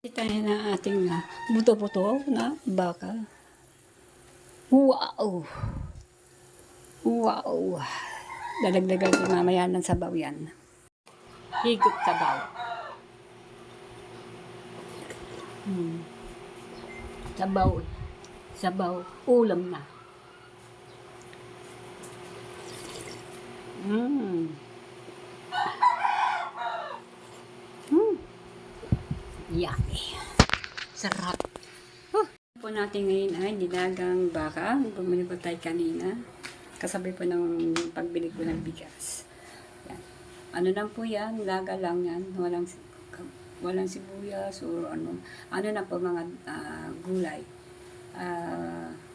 Tayo na ating buto-buto na baka. Wow! Wow! Dadagdagan ko mamaya ng sabaw yan. Higop sabaw. Sabaw. Sabaw. Ulam na. Yummy. Sarap. Po natin ngayon ay nilagang baka. Bumili po tayo kanina. Kasabay po ng pagbili ko ng bigas. Yan. Ano lang po yan, laga lang yan. Walang sibuyas or ano. Ano na po mga gulay.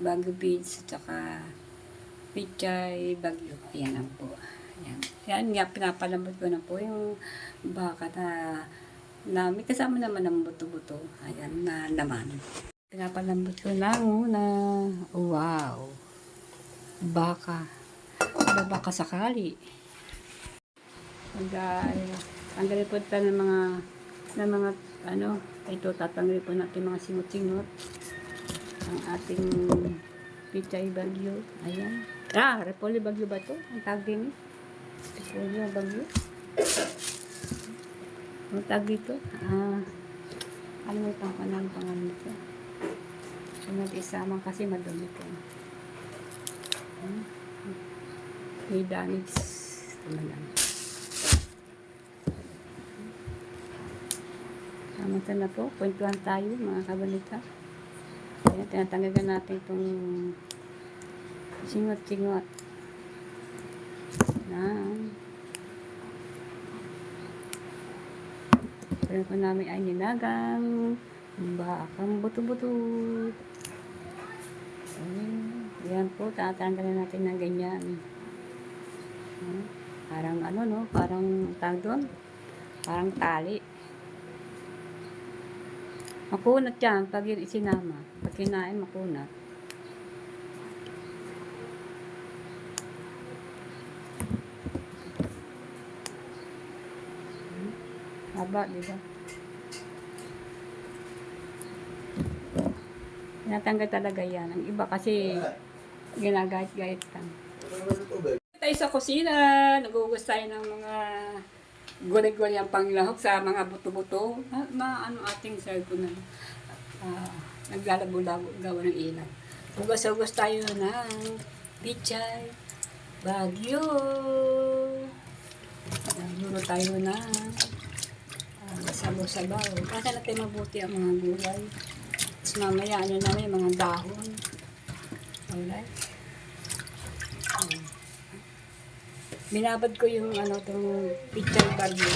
Bago beans, at saka pichay, bagyo. Yan lang po. Yan. Yan nga, pinapalambot ko na po yung baka na may kasama naman ng buto-buto. Ayan, na laman. Pinapalambot ko lang muna. Wow! Baka. Ano baka sakali? Tanggalin po tayo ng mga ano, ito tatanggalin po natin mga singot-singot. Ang ating pichay bagyo. Ayan. Repolyo bagyo ba ito? Ang tag din. Repolyo bagyo. Ang tag dito. Ano may pangalan nito? Sunod isama kasi madumi po. May damage. Tama na po. Kwentuhan tayo mga kabalita. Ayan, tinatanggalan natin itong singot-singot. Pero po namin ay nilagang bakang buto-buto. Ayan po, tatanggalin natin ng ganyan. Parang ano no, parang tawag doon, parang tali. Makunat yan pag isinama. Pag kinain, makunat. Haba, diba? Tinatanggal talaga yan. Ang iba kasi ginagayat-gayat lang. Tayo sa kusina, nagugus tayo ng mga gulay-gulay ang panglahok sa mga buto-buto. Ano ating cellphone na naglalabo-labo gawa ng ilaw. Hugas-hugas tayo ng pichay bagyo. Nagluro tayo na sabaw-sabaw. Kasi natin mabuti ang mga gulay. Tapos mamaya ano na may mga dahon. Alright. Binabad ko yung ano itong pichay bagyo.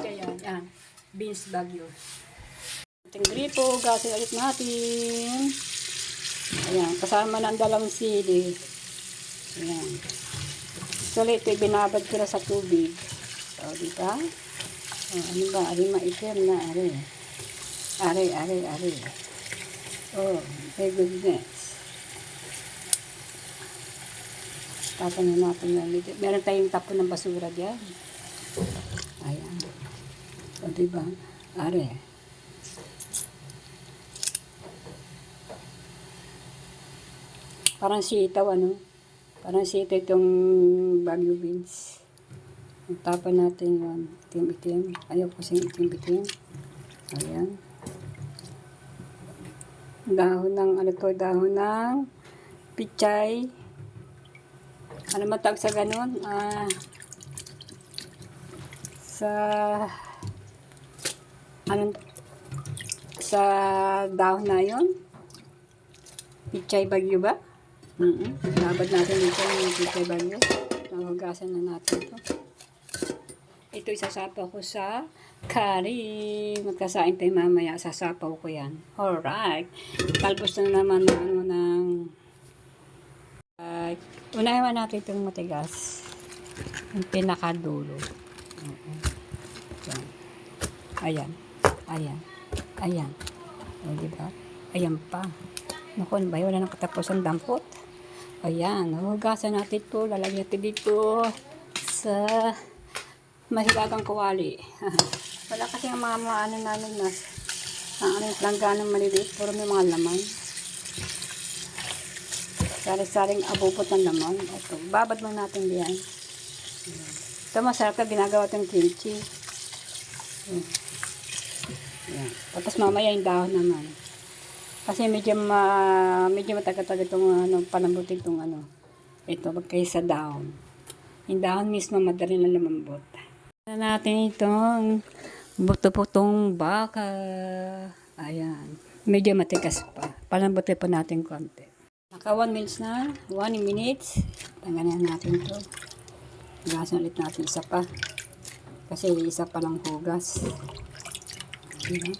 Kaya yan. Beans bagyo. Ating gripo. Gasin ulit natin. Ayan. Kasama ng dalawang sili. Ayan. So ito binabad ko na sa tubig. So diba? Ano ba? Ari maitim na. Ari. Oh, my goodness. Tapon na natin yan. Meron tayong tapon ng basura dyan. Ayan. O, diba? Ari. Parang sitaw, ano? Parang sitaw itong bagyo beans. Tapon natin yun. Itim-itim. Ayaw ko siyang itim-itim. Ayan. Dahon ng, ano to? Dahon ng pichay. Ano matawag sa ganun? Sa dahon na yun? Pichay bagyo ba? Nabad natin dito yung pichay bagyo. Nahugasan na natin ito. Ito isasapaw ko sa curry. Magkasain tayo mamaya. Sasapaw ko yan. Alright. Talbos na naman ng unahin natin itong matigas. Yung pinakadulo. Ayan. O, diba? Ayan pa. Naku, ba? Wala nang katapusan dampot. Ayan. Hugasan natin ito. Lalagyan natin dito sa mahilagang kawali. Wala kasi ang mga ano namin na Ang aming planggana maliliit, puro may mga laman. Sari-saring abupot ng laman. Ito, babad mo natin diyan. Ito masarap ka, ginagawa itong kimchi. Yan. Tapos mamaya yung dahon naman. Kasi medyo matagal-tagal itong panambutin itong ito, kaysa dahon. Yung dahon mismo madali na lumambot. Na natin itong buto-butong baka. Ayan. Medyo matigas pa. Palambutin pa natin konti. Naka 1 minutes na. 1 minutes. Tanggalin natin ito. Hugasan ulit natin isa pa. Kasi isa pa lang hugas. Ayan.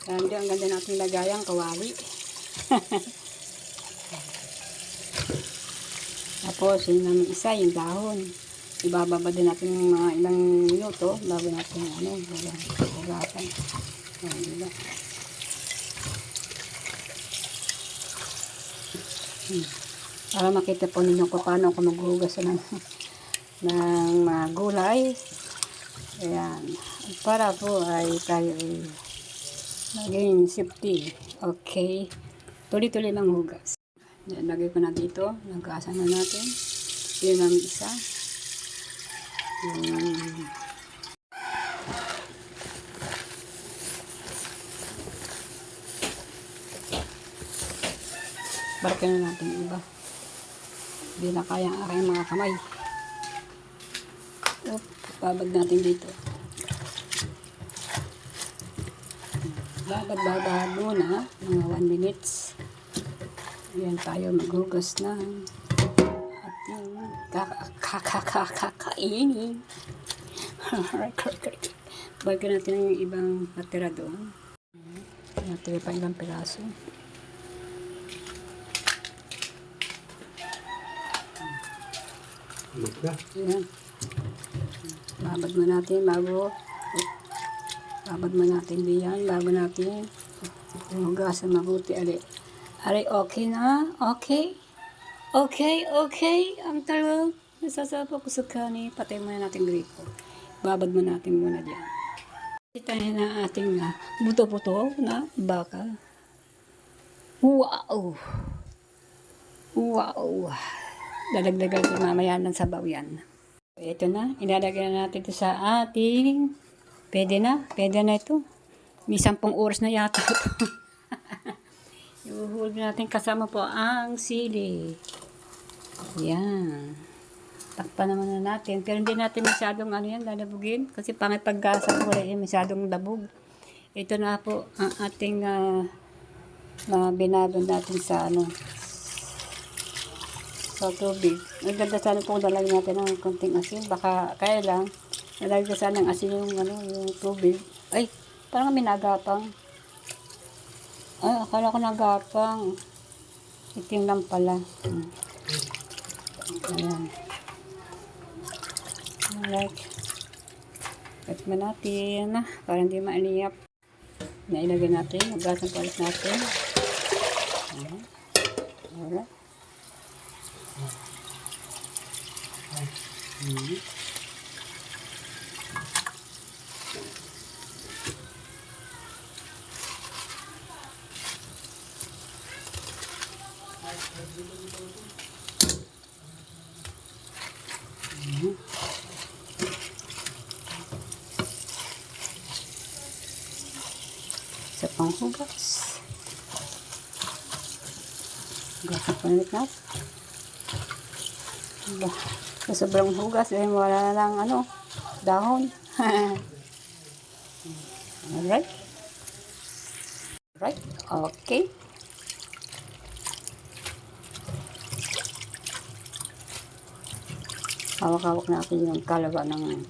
Ang ganda natin lagayang kawali. Tapos, yun naman isa, yung dahon. Ibababa din natin yung mga ilang minuto bago natin hugasan. Para makita po ninyo kung paano ako maghugas ng mga gulay. Ayan. Para po ay tayo maging safety. Okay. Tuloy-tuloy lang hugas. Lagay ko na dito. Nagasan na natin. Yun ang isa. Balikan na natin yung iba. Hindi na kaya ang aking mga kamay. Babad natin dito. Babad muna. Mga 1 minutes. Ayan tayo maghugas na. At yung kakainin. Balikan natin yung ibang natira doon. Natira pa ilang piraso. Ayan. Babad mo natin diyan bago natin hugasan mabuti. Ari, okay na? Okay? Okay. Ang tawag. Nasasapo ko sa kani. Patay muna natin gripo. Babad mo natin muna diyan. Itahin na ating buto-buto na baka. Wow! Dadagdagan ko mamaya ng sabaw yan. Ito na, ilalagay na natin ito sa ating, pwede na ito. May 10 oras na yata ito. Ihuhulog natin kasama po ang sili. Yan. Takpan naman na natin. Pero hindi natin masyadong lalabugin. Kasi pangit paggasa po masyadong labog. Ito na po ang ating binabon natin sa sa tubig. Nagdada sana po nalagyan natin ng konting asin. Baka kaya lang nalagyan sana ng asin yung tubig. Ay, parang may nagapang. Ay, akala ko nagapang. Itim lang pala. Ayan. Alright. Cut mo natin. Para hindi maaniyap. Nailagay natin. Nagasan po ulit natin. Ayan. Alright. Sa panghugas. Hugasan po ulit natin. Sa sobrang hugas, wala na lang dahon. Alright. Okay. Hawak-hawak natin yung kalawa ng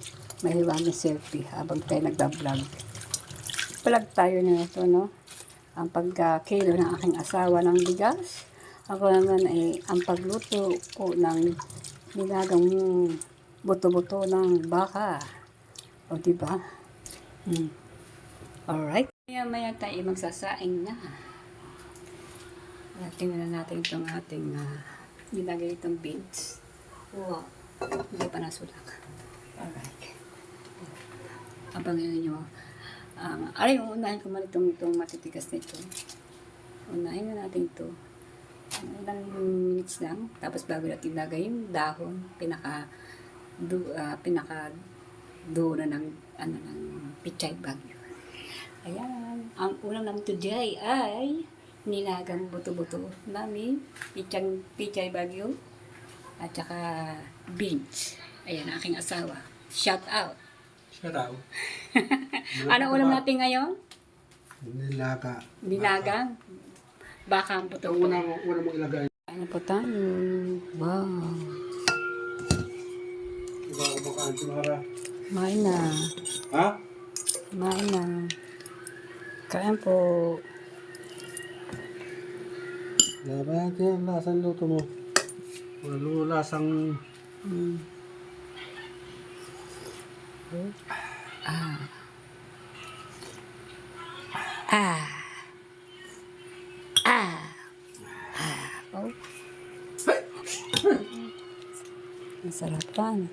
mahiwagang selfie habang tayo nagda-vlog. Vlog tayo na ito, ang pagkakilo ng aking asawa ng bigas. Ako naman ay ang pagluto po ng nilagang buto-buto ng baka. O diba? Alright. Maya tayo magsasaing na. Tingnan natin itong ating nilagay itong beans. Wow. Hindi pa nasulak. Alright. Abangin nyo. Aray, unahin ko man itong matitigas nito. Unahin na natin ito. Ilang minutes lang. Tapos bago natin ilagay yung dahon, pinaka dulo ng pichay bagyo. Ayan. Ang ulam namin today ay nilagang buto-buto namin, pichay bagyo, at saka beans. Ayan, aking asawa. Shout out. Shout out. Ano ulam natin ngayon? Nilaga. Nilagang. Baka ang buto-buto. Una mo ilagay. Ano po tayo? Wow. Diba ako makaan tumara? Kumain na. Ha? Kumain na. Kain po. Laban natin ang lasang luto mo. Walo lasang... Mm. Ah. Ah. Ah. Ah. Oh. Ang sarapan.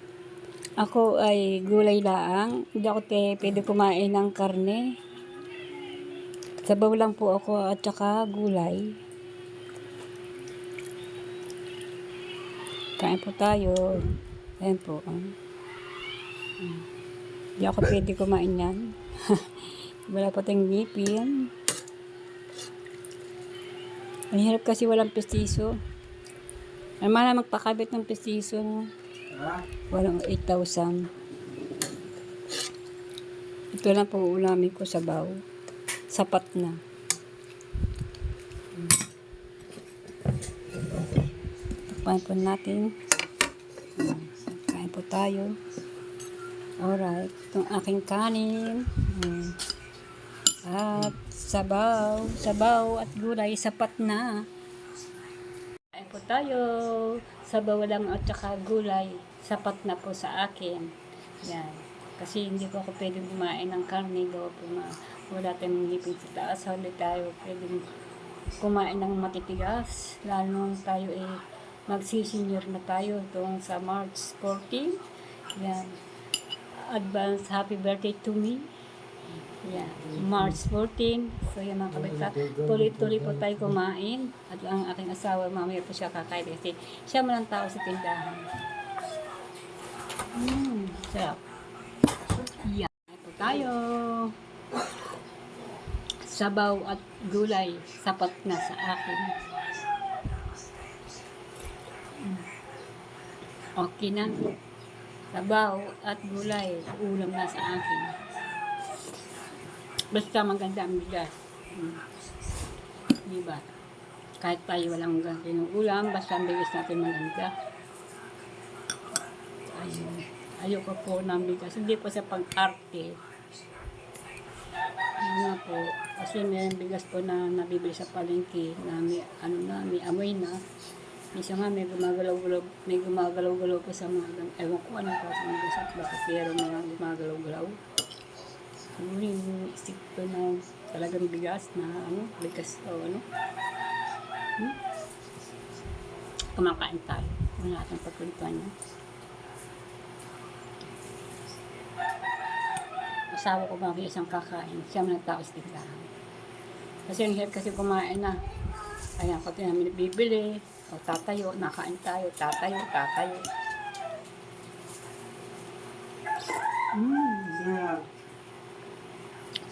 Ako ay gulay laang. Hindi ako pwede kumain ng karne. Sabaw lang po ako at saka gulay. Kain po tayo. Ayan po. Hindi ako pwede kumain yan. Wala pa tayong ngipin. Ang hirap kasi walang pestiso. Ay mana magpakabit ng pestiso. No? Ha? Walang 8,000. Ito lang po ulamin ko sabaw. Sapat na. Takpan po natin. Kain po tayo. Alright. Itong aking kanin. At sabaw. Sabaw at gulay. Sapat na. Kain po tayo. Sabaw lang at saka gulay. Sapat na po sa akin. Yan. Kasi hindi po ako pwedeng kumain ng karne. Wala tayong ngipin sa taas. Hindi tayo pwedeng kumain ng matitigas. Lalo nung tayo magsisenior na tayo itong sa March 14. Yan. Advance happy birthday to me. Yan. March 14. So yan mga kabita. Tuloy-tuloy po tayo kumain. At ang aking asawa, mamaya po siya kakain. Kasi siya man ang tao sa tindahan. Sarap. Yan. Kain po tayo. Sabaw at gulay. Sapat na sa akin. Okay na. Sabaw at gulay. Ulam na sa akin. Basta maganda ang bigas. Diba? Kahit tayo walang ganyan ulam, basta ang bigas natin maganda. Ayun. Ayoko po ng bigas. Hindi po sa pag-arte. Ano po. Kasi may bigas po na nabibili sa palengke na may amoy na. Minsan nga may gumagalaw-galaw po sa mga, ewan ko ano po sa mga gasat, bakit pero mga gumagalaw-galaw. Siguro yung stick to na talagang bigas na bigas o kumakain tayo. Kung natin pagkuntuan niya. Asawa ko ba isang kakain, siya man ang tao sa tindahan. Kasi ang hirap kasi kumain na. Ayan, pati namin bibili. O tatayo, nakain tayo, tatayo.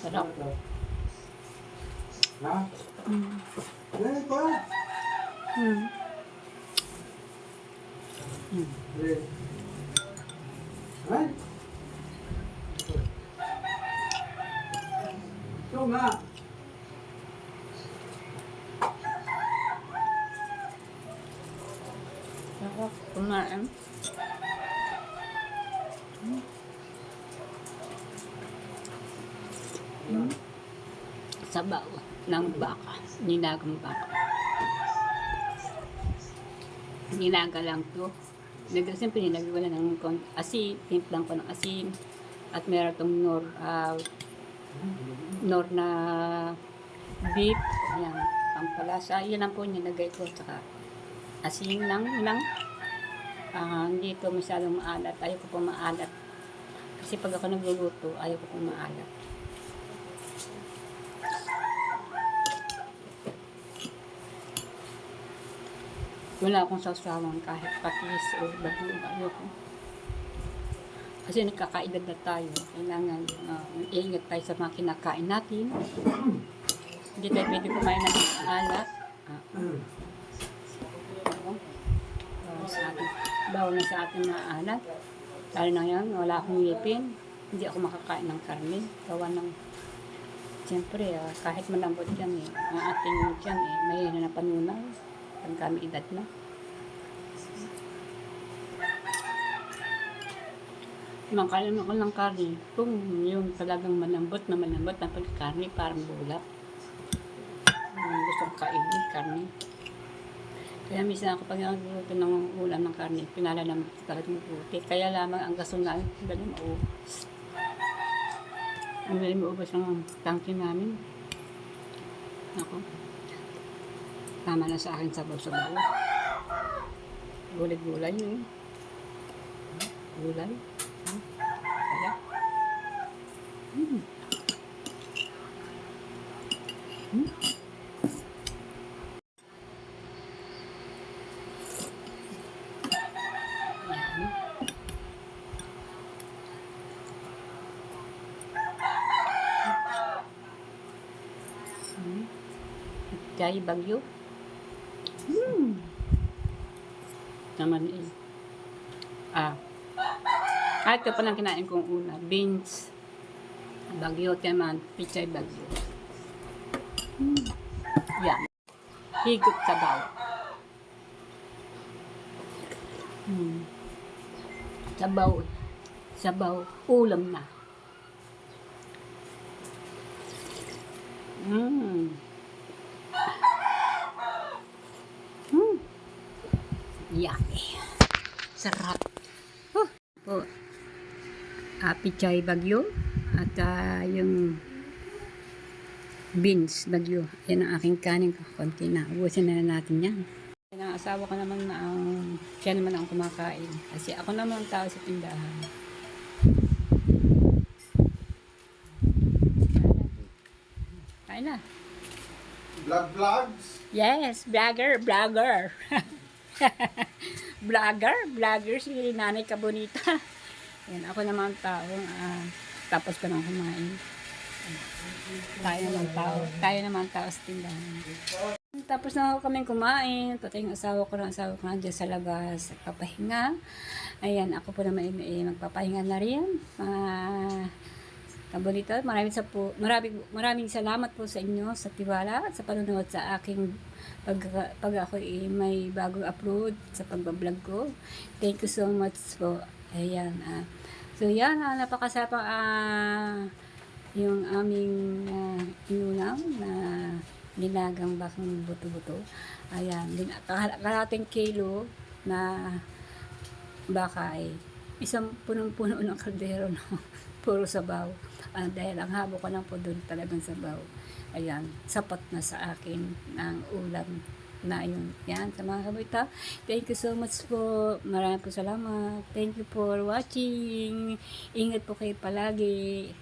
Sarap. Ha? Ganit pa? Ay? Ito nga. Sarap kumain. Sabaw ng baka. Nilagang baka. Nilaga lang to. Siyempre nilagay ko na ng asin. Timplang ko ng asin. At meron itong nor na beef. Ayan. Pampalasa. Yan lang po nilagay ko. Tsaka asin lang. Hindi ito masyadong maalat. Ayoko po maalat. Kasi pag ako nagluluto, ayoko po maalat. Wala akong sasawang kahit patis o bago. Ayoko. Kasi nagkakaedad na tayo. Kailangan iingat tayo sa mga kinakain natin. Hindi tayo pwede kumain ng alat. Bawal na sa atin na alat. Lalo na yan, wala akong ngipin. Hindi ako makakain ng karne. Gawa ng, siyempre, kahit malambot yan ang ating yan mahina na panunaw. Pag kami edad na. Makain ako ng karne. Kung yung talagang malambot na pagkarne, parang bulak. Gusto kong kainin karne. Kaya minsan ako pag nagluto ng ulam ng karne, pinalalamot kahit mabuti. Kaya lamang ang gasolina, dali maubos. Ang dali maubos ng tangke namin. Ako. Tama na sa akin sabaw-sabaw. Gulay-gulay yun. Gulay. Kaya. Jai bagyo. Naman ito pa lang kinain kong una. Beans. Bagyo teman. Pichay bagyo. Yan. Higop sabaw. Sabaw. Sabaw. Ulam na. Yummy. Sarap. Po. Pichay bagyo at yung beans bagyo. Yan ang aking kanin. Konti na. Ubusin na natin yan. Ang asawa ko naman na siya naman ang kumakain. Kasi ako naman ang tao sa tindahan. Kain na. Vlogs? Yes, vlogger. Vlogger si Nanay Kabonita. Yan, ako naman tao. Tapos ko nang kumain. Tayo naman tao sa tindahan. Tapos na ako kaming kumain. Pati yung asawa ko nandiyan sa labas. Papahinga. Ayan, ako po naman magpapahinga na rin. Kabonita, maraming salamat po sa inyo sa tiwala at sa panonood sa aking pag ako may bagong upload sa pagbablog ko. Thank you so much po. Ayan. So yan, napakasarap yung aming inulam na nilagang bakang buto-buto. Ayan, kalating kilo na baka ay isang punong-puno ng kaldero ng puro sabaw. Dahil ang habo ko lang po doon talagang sabaw. Ayan, sapat na sa akin ang ulam na yun. Yan, sa mga kabita. Thank you so much po. Maraming po salamat. Thank you for watching. Ingat po kayo palagi.